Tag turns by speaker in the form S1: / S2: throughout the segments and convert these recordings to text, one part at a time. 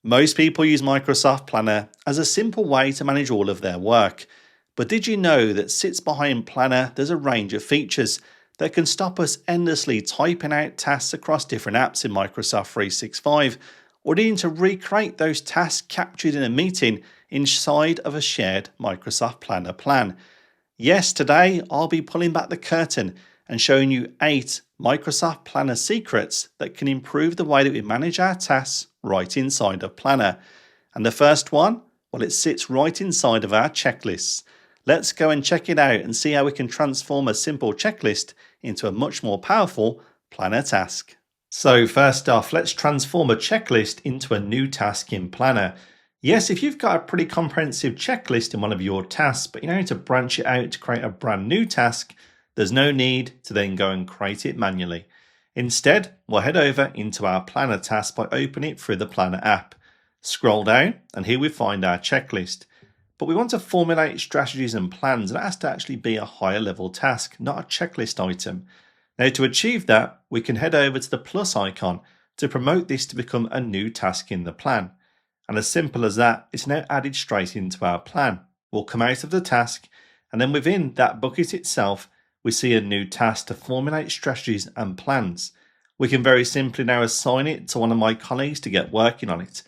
S1: Most people use Microsoft Planner as a simple way to manage all of their work. But did you know that sits behind Planner there's a range of features that can stop us endlessly typing out tasks across different apps in Microsoft 365 or needing to recreate those tasks captured in a meeting inside of a shared Microsoft Planner plan? Yes, today I'll be pulling back the curtain and showing you 8 Microsoft Planner secrets that can improve the way that we manage our tasks right inside of Planner. And the first one, well, it sits right inside of our checklists. Let's go and check it out and see how we can transform a simple checklist into a much more powerful Planner task. So first off, let's transform a checklist into a new task in Planner. Yes, if you've got a pretty comprehensive checklist in one of your tasks, but you need to branch it out to create a brand new task, there's no need to then go and create it manually. Instead, we'll head over into our Planner task by opening it through the Planner app. Scroll down and here we find our checklist. But we want to formulate strategies and plans, and it has to actually be a higher level task, not a checklist item. Now to achieve that, we can head over to the plus icon to promote this to become a new task in the plan. And as simple as that, it's now added straight into our plan. We'll come out of the task, and then within that bucket itself, we see a new task to formulate strategies and plans. We can very simply now assign it to one of my colleagues to get working on it.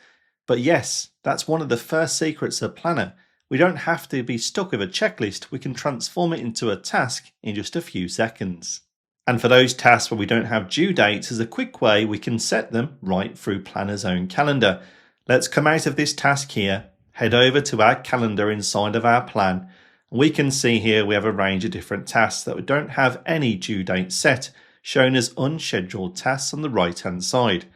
S1: But yes, that's one of the first secrets of Planner. We don't have to be stuck with a checklist, we can transform it into a task in just a few seconds. And for those tasks where we don't have due dates, there's a quick way we can set them right through Planner's own calendar. Let's come out of this task here, head over to our calendar inside of our plan. We can see here we have a range of different tasks that we don't have any due date set, shown as unscheduled tasks on the right hand side.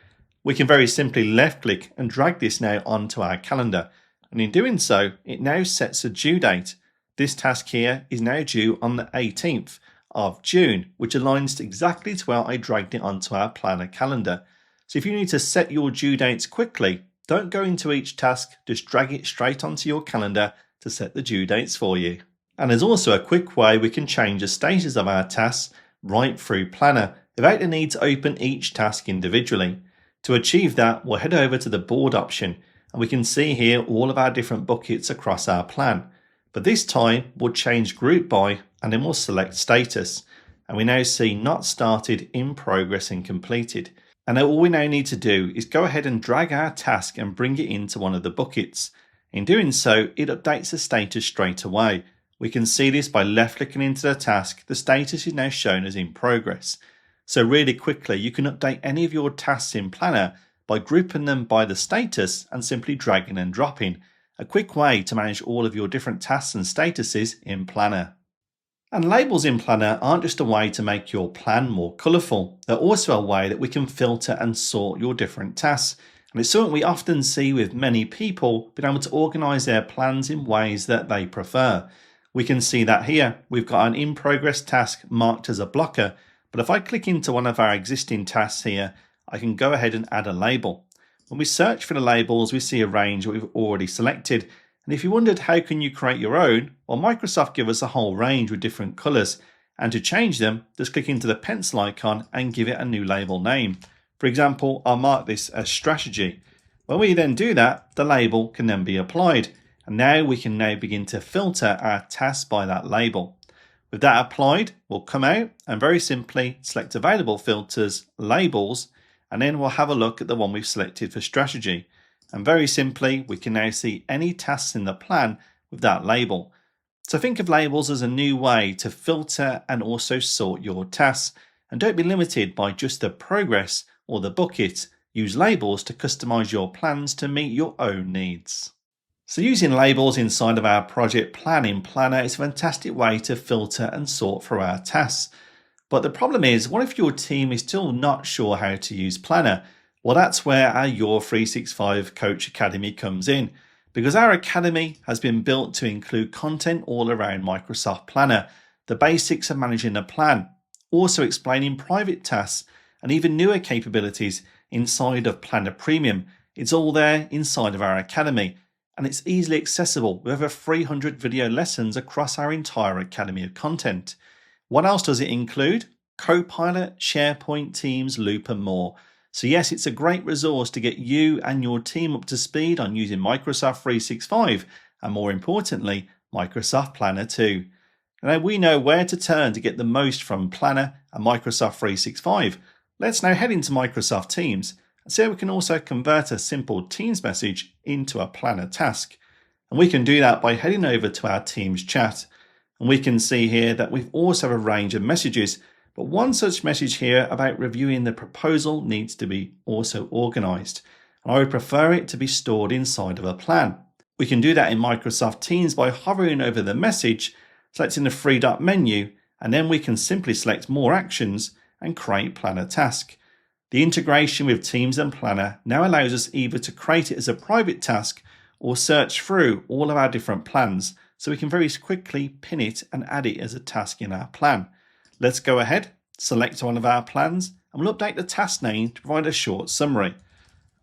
S1: We can very simply left click and drag this now onto our calendar, and in doing so it now sets a due date. This task here is now due on the 18th of June, which aligns exactly to how I dragged it onto our Planner calendar. So if you need to set your due dates quickly, don't go into each task, just drag it straight onto your calendar to set the due dates for you. And there's also a quick way we can change the status of our tasks right through Planner without the need to open each task individually. To achieve that, we'll head over to the board option and we can see here all of our different buckets across our plan. But this time we'll change group by and then we'll select status. And we now see not started, in progress and completed. And all we now need to do is go ahead and drag our task and bring it into one of the buckets. In doing so, it updates the status straight away. We can see this by left clicking into the task. The status is now shown as in progress. So really quickly, you can update any of your tasks in Planner by grouping them by the status and simply dragging and dropping. A quick way to manage all of your different tasks and statuses in Planner. And labels in Planner aren't just a way to make your plan more colourful. They're also a way that we can filter and sort your different tasks. And it's something we often see with many people being able to organise their plans in ways that they prefer. We can see that here. We've got an in progress task marked as a blocker. But if I click into one of our existing tasks here, I can go ahead and add a label. When we search for the labels, we see a range that we've already selected. And if you wondered how can you create your own, well, Microsoft give us a whole range with different colours. And to change them, just click into the pencil icon and give it a new label name. For example, I'll mark this as strategy. When we then do that, the label can then be applied. And now we can now begin to filter our tasks by that label. With that applied, we'll come out and very simply select available filters, labels, and then we'll have a look at the one we've selected for strategy. And very simply, we can now see any tasks in the plan with that label. So think of labels as a new way to filter and also sort your tasks. And don't be limited by just the progress or the bucket. Use labels to customize your plans to meet your own needs. So using labels inside of our project plan in Planner is a fantastic way to filter and sort through our tasks. But the problem is, what if your team is still not sure how to use Planner? Well, that's where our Your 365 Coach Academy comes in, because our academy has been built to include content all around Microsoft Planner, the basics of managing a plan, also explaining private tasks and even newer capabilities inside of Planner Premium. It's all there inside of our academy. And it's easily accessible with over 300 video lessons across our entire academy of content. What else does it include? Copilot, SharePoint, Teams, Loop and more. So yes, it's a great resource to get you and your team up to speed on using Microsoft 365 and more importantly, Microsoft Planner too. Now we know where to turn to get the most from Planner and Microsoft 365. Let's now head into Microsoft Teams and see how we can also convert a simple Teams message into a Planner task. And we can do that by heading over to our Teams chat. And we can see here that we've also have a range of messages, but one such message here about reviewing the proposal needs to be also organized. And I would prefer it to be stored inside of a plan. We can do that in Microsoft Teams by hovering over the message, selecting the three-dot menu, and then we can simply select more actions and create Planner task. The integration with Teams and Planner now allows us either to create it as a private task or search through all of our different plans so we can very quickly pin it and add it as a task in our plan. Let's go ahead, select one of our plans, and we'll update the task name to provide a short summary.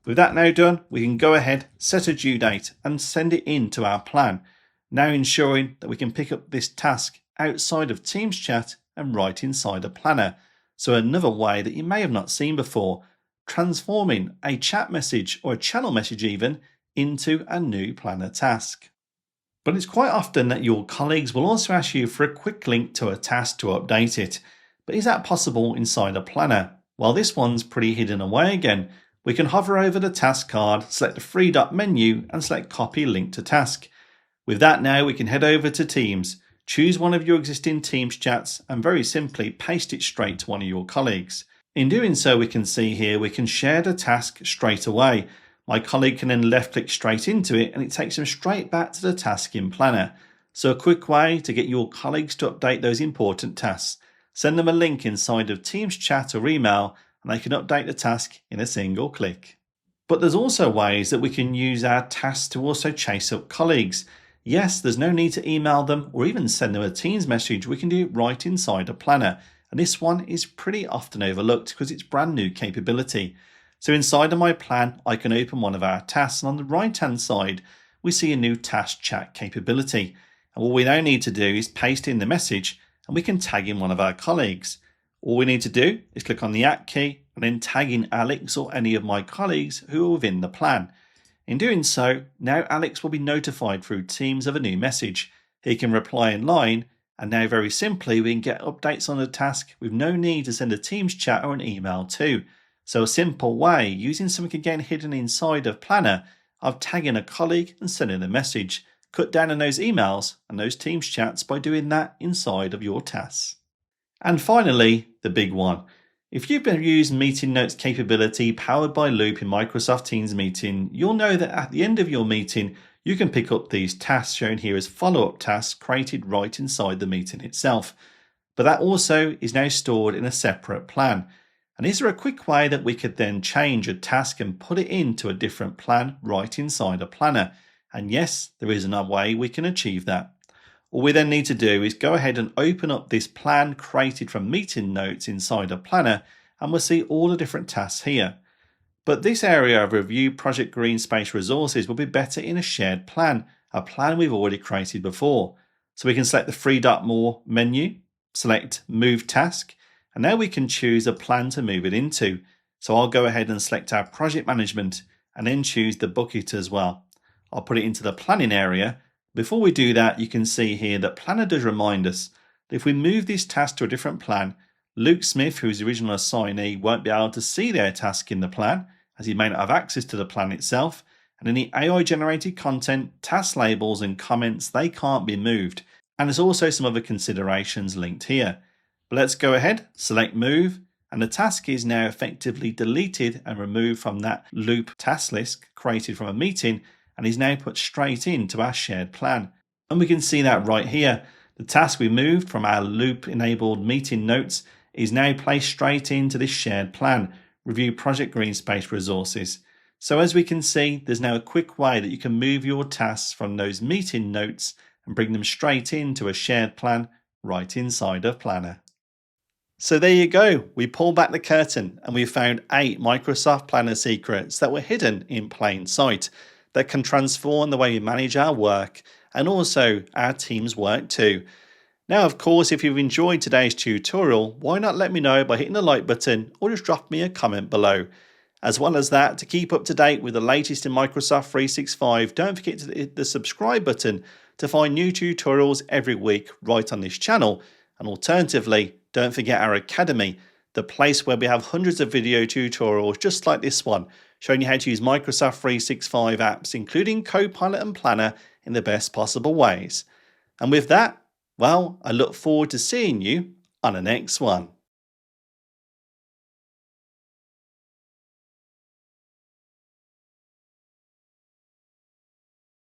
S1: With that now done, we can go ahead, set a due date and send it into our plan, now ensuring that we can pick up this task outside of Teams chat and right inside a planner. So another way that you may have not seen before, transforming a chat message or a channel message even into a new planner task. But it's quite often that your colleagues will also ask you for a quick link to a task to update it. But is that possible inside a planner? Well, this one's pretty hidden away again. We can hover over the task card, select the three-dot menu and select copy link to task. With that now we can head over to Teams, choose one of your existing Teams chats and very simply paste it straight to one of your colleagues. In doing so, we can see here we can share the task straight away. My colleague can then left click straight into it and it takes them straight back to the task in Planner. So a quick way to get your colleagues to update those important tasks. Send them a link inside of Teams chat or email and they can update the task in a single click. But there's also ways that we can use our tasks to also chase up colleagues. Yes, there's no need to email them or even send them a Teams message. We can do it right inside a planner. And this one is pretty often overlooked because it's brand new capability. So inside of my plan, I can open one of our tasks and on the right hand side, we see a new task chat capability. And all we now need to do is paste in the message and we can tag in one of our colleagues. All we need to do is click on the @ key and then tag in Alex or any of my colleagues who are within the plan. In doing so, now Alex will be notified through Teams of a new message. He can reply in line, and now very simply we can get updates on the task with no need to send a Teams chat or an email too. So a simple way, using something again hidden inside of Planner, of tagging a colleague and sending a message. Cut down on those emails and those Teams chats by doing that inside of your tasks. And finally, the big one. If you've used meeting notes capability powered by Loop in Microsoft Teams meeting, you'll know that at the end of your meeting, you can pick up these tasks shown here as follow-up tasks created right inside the meeting itself. But that also is now stored in a separate plan. And is there a quick way that we could then change a task and put it into a different plan right inside a planner? And yes, there is another way we can achieve that. All we then need to do is go ahead and open up this plan created from meeting notes inside a planner and we'll see all the different tasks here. But this area of review project green space resources will be better in a shared plan, a plan we've already created before. So we can select the three-dot more menu, select move task, and now we can choose a plan to move it into. So I'll go ahead and select our project management and then choose the bucket as well. I'll put it into the planning area. Before we do that, you can see here that Planner does remind us that if we move this task to a different plan, Luke Smith, who's the original assignee, won't be able to see their task in the plan as he may not have access to the plan itself, and any AI generated content, task labels and comments, they can't be moved. And there's also some other considerations linked here. But let's go ahead, select move, and the task is now effectively deleted and removed from that loop task list created from a meeting and is now put straight into our shared plan. And we can see that right here. The task we moved from our loop enabled meeting notes is now placed straight into this shared plan, review project green space resources. So as we can see, there's now a quick way that you can move your tasks from those meeting notes and bring them straight into a shared plan right inside of Planner. So there you go, we pull back the curtain and we found 8 Microsoft Planner secrets that were hidden in plain sight that can transform the way we manage our work and also our team's work too. Now, of course, if you've enjoyed today's tutorial, why not let me know by hitting the like button or just drop me a comment below. As well as that, to keep up to date with the latest in Microsoft 365, don't forget to hit the subscribe button to find new tutorials every week right on this channel. And alternatively, don't forget our Academy, the place where we have hundreds of video tutorials just like this one, showing you how to use Microsoft 365 apps, including Copilot and Planner, in the best possible ways. And with that, well, I look forward to seeing you on the next one.